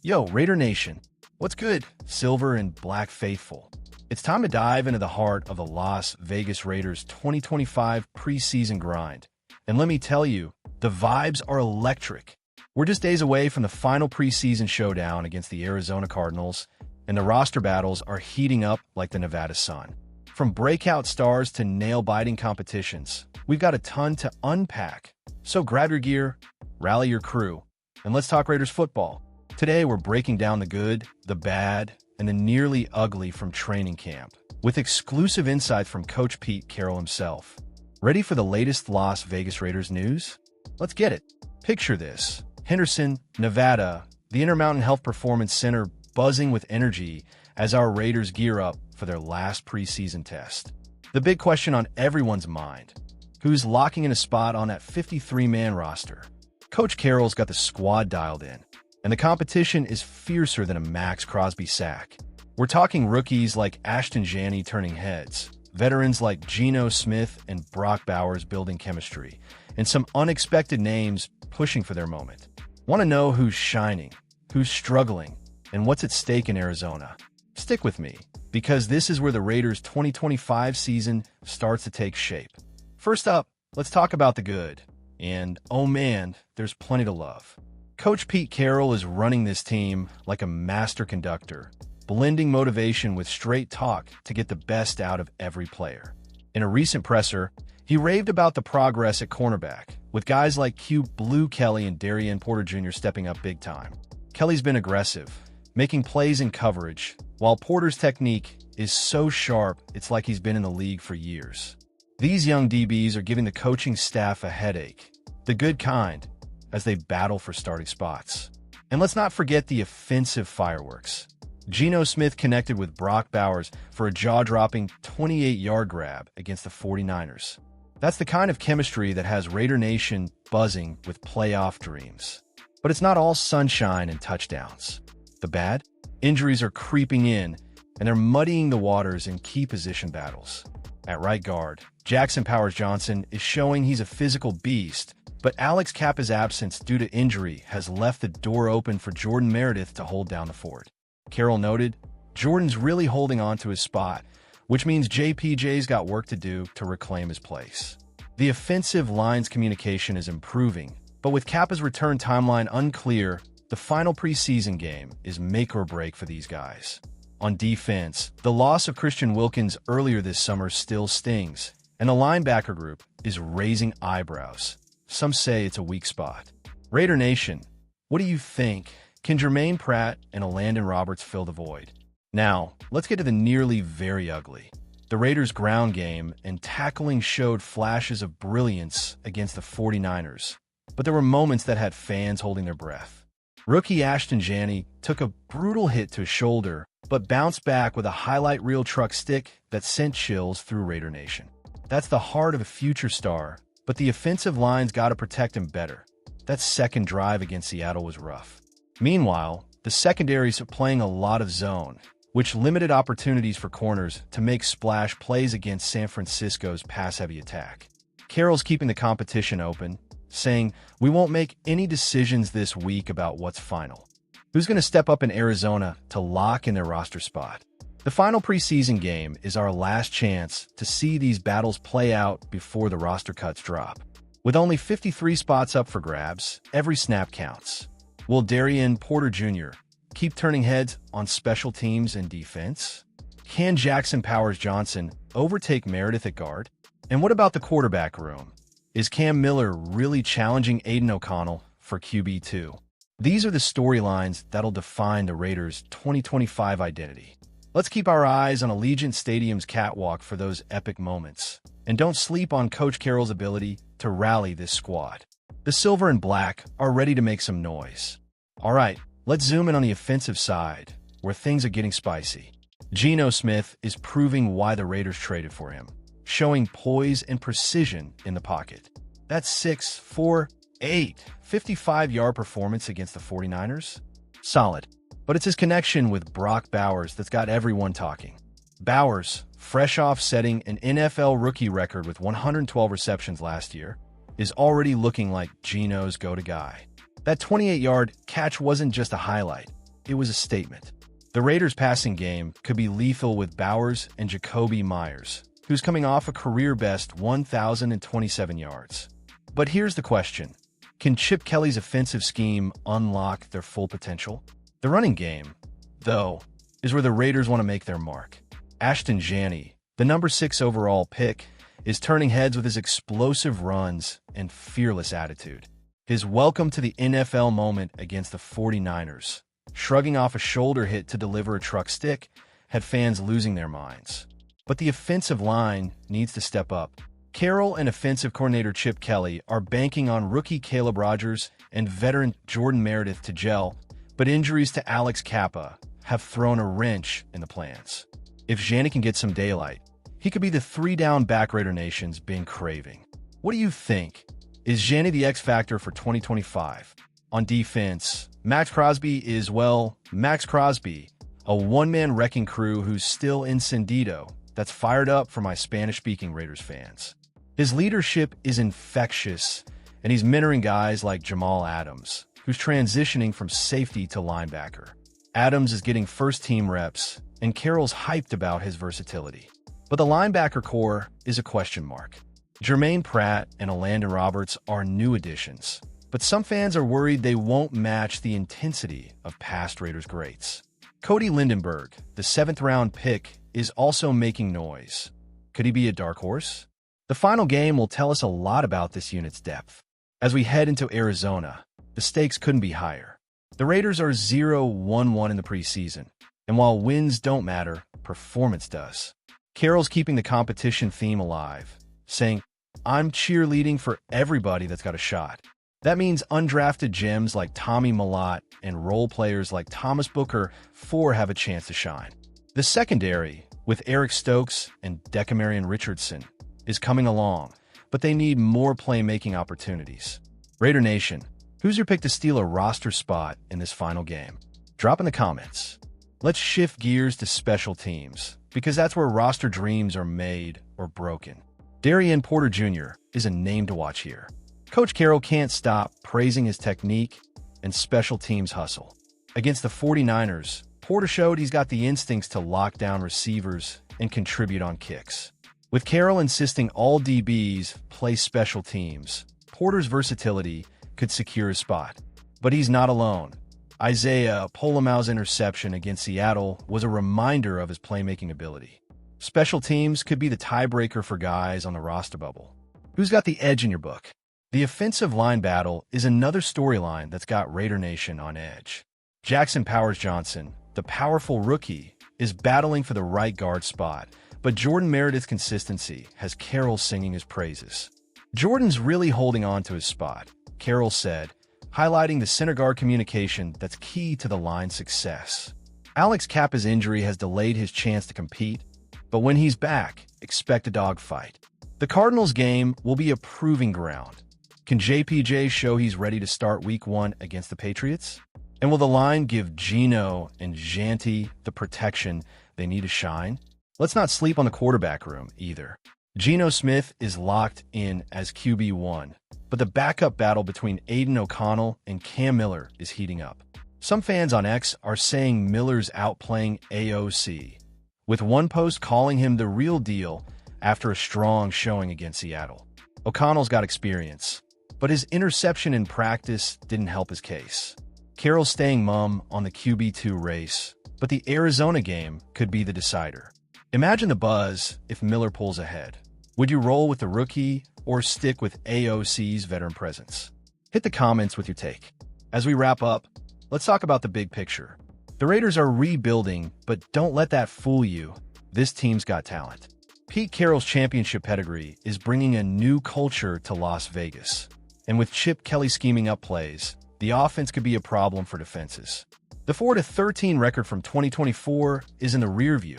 Yo, Raider Nation, what's good, Silver and Black Faithful? It's time to dive into the heart of the Las Vegas Raiders 2025 preseason grind. And let me tell you, the vibes are electric. We're just days away from the final preseason showdown against the Arizona Cardinals, and the roster battles are heating up like the Nevada sun. From breakout stars to nail-biting competitions, we've got a ton to unpack. So grab your gear, rally your crew, and let's talk Raiders football. Today, we're breaking down the good, the bad, and the nearly ugly from training camp, with exclusive insight from Coach Pete Carroll himself. Ready for the latest Las Vegas Raiders news? Let's get it. Picture this. Henderson, Nevada, the Intermountain Health Performance Center buzzing with energy as our Raiders gear up for their last preseason test. The big question on everyone's mind: who's locking in a spot on that 53-man roster? Coach Carroll's got the squad dialed in, and the competition is fiercer than a Max Crosby sack. We're talking rookies like Ashton Jeanty turning heads, veterans like Geno Smith and Brock Bowers building chemistry, and some unexpected names pushing for their moment. Want to know who's shining, who's struggling, and what's at stake in Arizona? Stick with me, because this is where the Raiders' 2025 season starts to take shape. First up, let's talk about the good. And, oh man, there's plenty to love. Coach Pete Carroll is running this team like a master conductor, blending motivation with straight talk to get the best out of every player. In a recent presser, he raved about the progress at cornerback, with guys like Q Blue Kelly and Darian Porter Jr. stepping up big time. Kelly's been aggressive, making plays in coverage, while Porter's technique is so sharp it's like he's been in the league for years. These young DBs are giving the coaching staff a headache, the good kind, as they battle for starting spots. And let's not forget the offensive fireworks. Geno Smith connected with Brock Bowers for a jaw-dropping 28-yard grab against the 49ers. That's the kind of chemistry that has Raider Nation buzzing with playoff dreams. But it's not all sunshine and touchdowns. The bad? Injuries are creeping in, and they're muddying the waters in key position battles. At right guard, Jackson Powers-Johnson is showing he's a physical beast, but Alex Kappa's absence due to injury has left the door open for Jordan Meredith to hold down the fort. Carroll noted, Jordan's really holding on to his spot, which means JPJ's got work to do to reclaim his place. The offensive line's communication is improving, but with Kappa's return timeline unclear, the final preseason game is make or break for these guys. On defense, the loss of Christian Wilkins earlier this summer still stings, and the linebacker group is raising eyebrows. Some say it's a weak spot. Raider Nation, what do you think? Can Jermaine Pratt and Landon Roberts fill the void? Now, let's get to the nearly very ugly. The Raiders' ground game and tackling showed flashes of brilliance against the 49ers, but there were moments that had fans holding their breath. Rookie Ashton Jeanty took a brutal hit to his shoulder, but bounced back with a highlight reel truck stick that sent chills through Raider Nation. That's the heart of a future star, but the offensive line's got to protect him better. That second drive against Seattle was rough. Meanwhile, the secondaries are playing a lot of zone, which limited opportunities for corners to make splash plays against San Francisco's pass-heavy attack. Carroll's keeping the competition open, saying, "We won't make any decisions this week about what's final." Who's going to step up in Arizona to lock in their roster spot? The final preseason game is our last chance to see these battles play out before the roster cuts drop. With only 53 spots up for grabs, every snap counts. Will Darian Porter Jr. keep turning heads on special teams and defense? Can Jackson Powers-Johnson overtake Meredith at guard? And what about the quarterback room? Is Cam Miller really challenging Aiden O'Connell for QB2? These are the storylines that'll define the Raiders' 2025 identity. Let's keep our eyes on Allegiant Stadium's catwalk for those epic moments. And don't sleep on Coach Carroll's ability to rally this squad. The Silver and Black are ready to make some noise. All right, let's zoom in on the offensive side, where things are getting spicy. Geno Smith is proving why the Raiders traded for him, showing poise and precision in the pocket. That 6'4", 55-yard performance against the 49ers? Solid. But it's his connection with Brock Bowers that's got everyone talking. Bowers, fresh off setting an NFL rookie record with 112 receptions last year, is already looking like Geno's go-to guy. That 28-yard catch wasn't just a highlight. it was a statement. The Raiders' passing game could be lethal with Bowers and Jacoby Myers, who's coming off a career-best 1,027 yards. But here's the question. Can Chip Kelly's offensive scheme unlock their full potential? The running game, though, is where the Raiders want to make their mark. Ashton Jeanty, the number 6 overall pick, is turning heads with his explosive runs and fearless attitude. His welcome to the NFL moment against the 49ers, shrugging off a shoulder hit to deliver a truck stick, had fans losing their minds. But the offensive line needs to step up. Carroll and offensive coordinator Chip Kelly are banking on rookie Caleb Rogers and veteran Jordan Meredith to gel, but injuries to Alex Kappa have thrown a wrench in the plans. If Jeanty can get some daylight, he could be the 3-down back Raider Nation's been craving. What do you think? Is Jeanty the X factor for 2025? On defense, Max Crosby is, well, Max Crosby, a one-man wrecking crew who's still encendido, that's fired up for my Spanish-speaking Raiders fans. His leadership is infectious, and he's mentoring guys like Jamal Adams, who's transitioning from safety to linebacker. Adams is getting first-team reps, and Carroll's hyped about his versatility. But the linebacker core is a question mark. Jermaine Pratt and Elandon Roberts are new additions, but some fans are worried they won't match the intensity of past Raiders greats. Cody Lindenberg, the 7th-round pick, is also making noise. Could he be a dark horse? The final game will tell us a lot about this unit's depth. As we head into Arizona, the stakes couldn't be higher. The Raiders are 0-1-1 in the preseason, and while wins don't matter, performance does. Carroll's keeping the competition theme alive, saying, "I'm cheerleading for everybody that's got a shot." That means undrafted gems like Tommy Mellott and role players like Thomas Booker have a chance to shine. The secondary, with Eric Stokes and Decamarion Richardson, is coming along, but they need more playmaking opportunities. Raider Nation, who's your pick to steal a roster spot in this final game? Drop in the comments. Let's shift gears to special teams, because that's where roster dreams are made or broken. Darian Porter Jr. is a name to watch here. Coach Carroll can't stop praising his technique and special teams hustle. Against the 49ers, Porter showed he's got the instincts to lock down receivers and contribute on kicks. With Carroll insisting all DBs play special teams, Porter's versatility could secure a spot. But he's not alone. Isaiah Polamau's interception against Seattle was a reminder of his playmaking ability. Special teams could be the tiebreaker for guys on the roster bubble. Who's got the edge in your book? The offensive line battle is another storyline that's got Raider Nation on edge. Jackson Powers Johnson, the powerful rookie, is battling for the right guard spot, but Jordan Meredith's consistency has Carroll singing his praises. Jordan's really holding on to his spot, Carroll said, highlighting the center guard communication that's key to the line's success. Alex Kappa's injury has delayed his chance to compete, but when he's back, expect a dogfight. The Cardinals' game will be a proving ground. Can JPJ show he's ready to start Week 1 against the Patriots? And will the line give Geno and Jeanty the protection they need to shine? Let's not sleep on the quarterback room, either. Geno Smith is locked in as QB1, but the backup battle between Aiden O'Connell and Cam Miller is heating up. Some fans on X are saying Miller's outplaying AOC, with one post calling him the real deal after a strong showing against Seattle. O'Connell's got experience, but his interception in practice didn't help his case. Carroll's staying mum on the QB2 race, but the Arizona game could be the decider. Imagine the buzz if Miller pulls ahead. Would you roll with the rookie or stick with AOC's veteran presence? Hit the comments with your take. As we wrap up, let's talk about the big picture. The Raiders are rebuilding, but don't let that fool you. This team's got talent. Pete Carroll's championship pedigree is bringing a new culture to Las Vegas. And with Chip Kelly scheming up plays, the offense could be a problem for defenses. The 4-13 record from 2024 is in the rear view,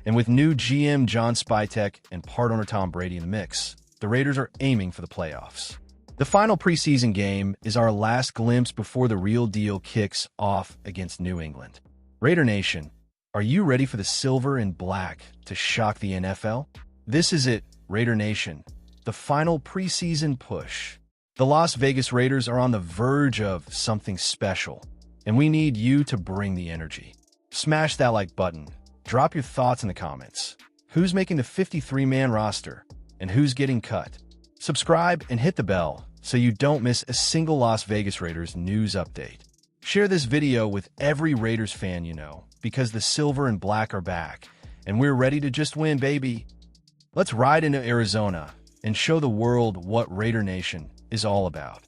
and with new GM John Spytek and part owner Tom Brady in the mix, the Raiders are aiming for the playoffs. The final preseason game is our last glimpse before the real deal kicks off against New England. Raider Nation, are you ready for the silver and black to shock the NFL? This is it, Raider Nation, the final preseason push. The Las Vegas Raiders are on the verge of something special, and we need you to bring the energy. Smash that like button. Drop your thoughts in the comments. Who's making the 53-man roster, and who's getting cut? Subscribe and hit the bell so you don't miss a single Las Vegas Raiders news update. Share this video with every Raiders fan you know, because the silver and black are back, and we're ready to just win, baby. Let's ride into Arizona and show the world what Raider Nation is all about.